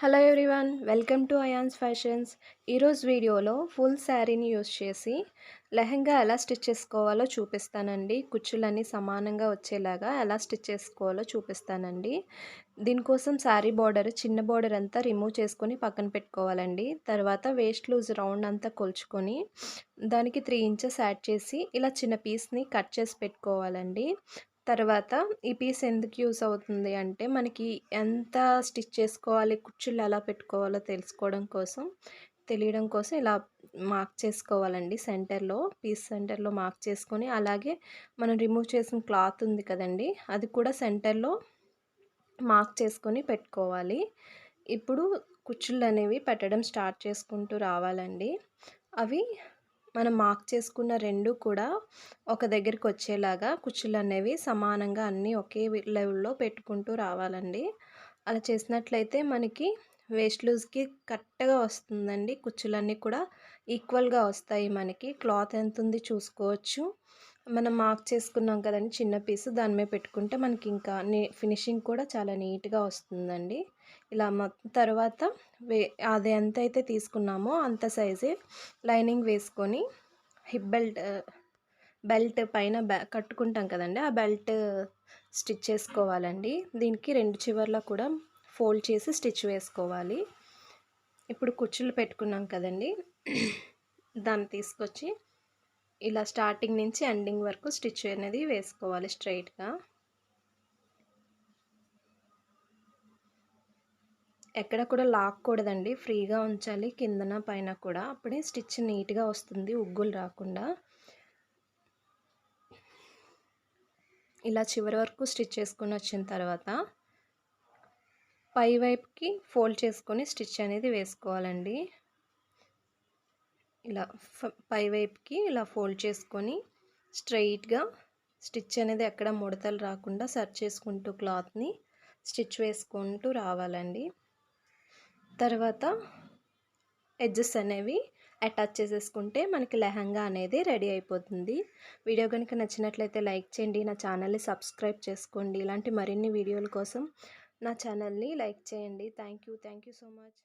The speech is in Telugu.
Hello everyone, welcome to ions fashions. ఈరోజు వీడియోలో ఫుల్ శారీని యూస్ చేసి లెహెంగా ఎలా స్టిచ్ చేసుకోవాలో చూపిస్తానండి. కుచ్చులన్నీ సమానంగా వచ్చేలాగా ఎలా స్టిచ్ చేసుకోవాలో చూపిస్తానండి. దీనికోసం శారీ బార్డర్, చిన్న బార్డర్ అంతా రిమూవ్ చేసుకొని పక్కన పెట్టుకోవాలండి. తర్వాత వేస్ట్ లూజ్ రౌండ్ అంతా కొలుచుకొని దానికి 3 ఇంచెస్ యాడ్ చేసి ఇలా చిన్న పీస్ని కట్ చేసి పెట్టుకోవాలండి. తర్వాత ఈ పీస్ ఎందుకు యూస్ అవుతుంది అంటే, మనకి ఎంత స్టిచ్ చేసుకోవాలి, కుచ్చుళ్ళు ఎలా పెట్టుకోవాలో తెలియడం కోసం ఇలా మార్క్ చేసుకోవాలండి. పీస్ సెంటర్లో మార్క్ చేసుకొని, అలాగే మనం రిమూవ్ చేసిన క్లాత్ ఉంది కదండి, అది కూడా సెంటర్లో మార్క్ చేసుకొని పెట్టుకోవాలి. ఇప్పుడు కుచ్చుళ్ళు అనేవి పెట్టడం స్టార్ట్ చేసుకుంటూ రావాలండి. అవి మనం మార్క్ చేసుకున్న 2 కూడా ఒక దగ్గరికి వచ్చేలాగా కుచ్చులనేవి సమానంగా అన్నీ ఒకే లెవెల్‌లో పెట్టుకుంటూ రావాలండి. అలా చేసినట్లయితే మనకి వేస్ట్ లూజ్‌కి కరెక్ట్‌గా వస్తుందండి. కుచ్చులన్నీ కూడా ఈక్వల్‌గా వస్తాయి మనకి. క్లాత్ ఎంతుంది చూసుకోవచ్చు. మనం మార్క్ చేసుకున్నాం కదండీ చిన్న పీసు, దాని మీద పెట్టుకుంటే మనకి ఇంకా ఫినిషింగ్ కూడా చాలా నీట్‌గా వస్తుందండి. ఇలా తర్వాత వే అది ఎంతైతే తీసుకున్నామో అంత సైజే లైనింగ్ వేసుకొని హిప్ బెల్ట్ పైన కట్టుకుంటాం కదండీ, ఆ బెల్ట్ స్టిచ్ చేసుకోవాలండి. దీనికి 2 చివర్లా కూడా ఫోల్డ్ చేసి స్టిచ్ వేసుకోవాలి. ఇప్పుడు కుచ్చులు పెట్టుకున్నాం కదండీ, దాన్ని తీసుకొచ్చి ఇలా స్టార్టింగ్ నుంచి ఎండింగ్ వరకు స్టిచ్ అనేది వేసుకోవాలి స్ట్రైట్‌గా. ఎక్కడ కూడా లాక్కూడదండి, ఫ్రీగా ఉంచాలి కిందన పైన కూడా. అప్పుడే స్టిచ్ నీట్‌గా వస్తుంది, ఉగ్గులు రాకుండా. ఇలా చివరి వరకు స్టిచ్ చేసుకొని వచ్చిన తర్వాత పై వైపుకి ఫోల్డ్ చేసుకొని స్టిచ్ అనేది వేసుకోవాలండి. ఇలా పై వైపుకి ఇలా ఫోల్డ్ చేసుకొని స్ట్రెయిట్‌గా స్టిచ్ అనేది ఎక్కడ ముడతలు రాకుండా సర్చ్ చేసుకుంటూ క్లాత్‌ని స్టిచ్ వేసుకుంటూ రావాలండి. తర్వాత ఎడ్జెస్ అనేవి అటాచ్ చేసేసుకుంటే మనకి లెహంగా అనేది రెడీ అయిపోతుంది. వీడియో కనుక నచ్చినట్లయితే లైక్ చేయండి. నా ఛానల్ని సబ్స్క్రైబ్ చేసుకోండి. ఇలాంటి మరిన్ని వీడియోల కోసం నా ఛానల్ని లైక్ చేయండి. Thank you so much.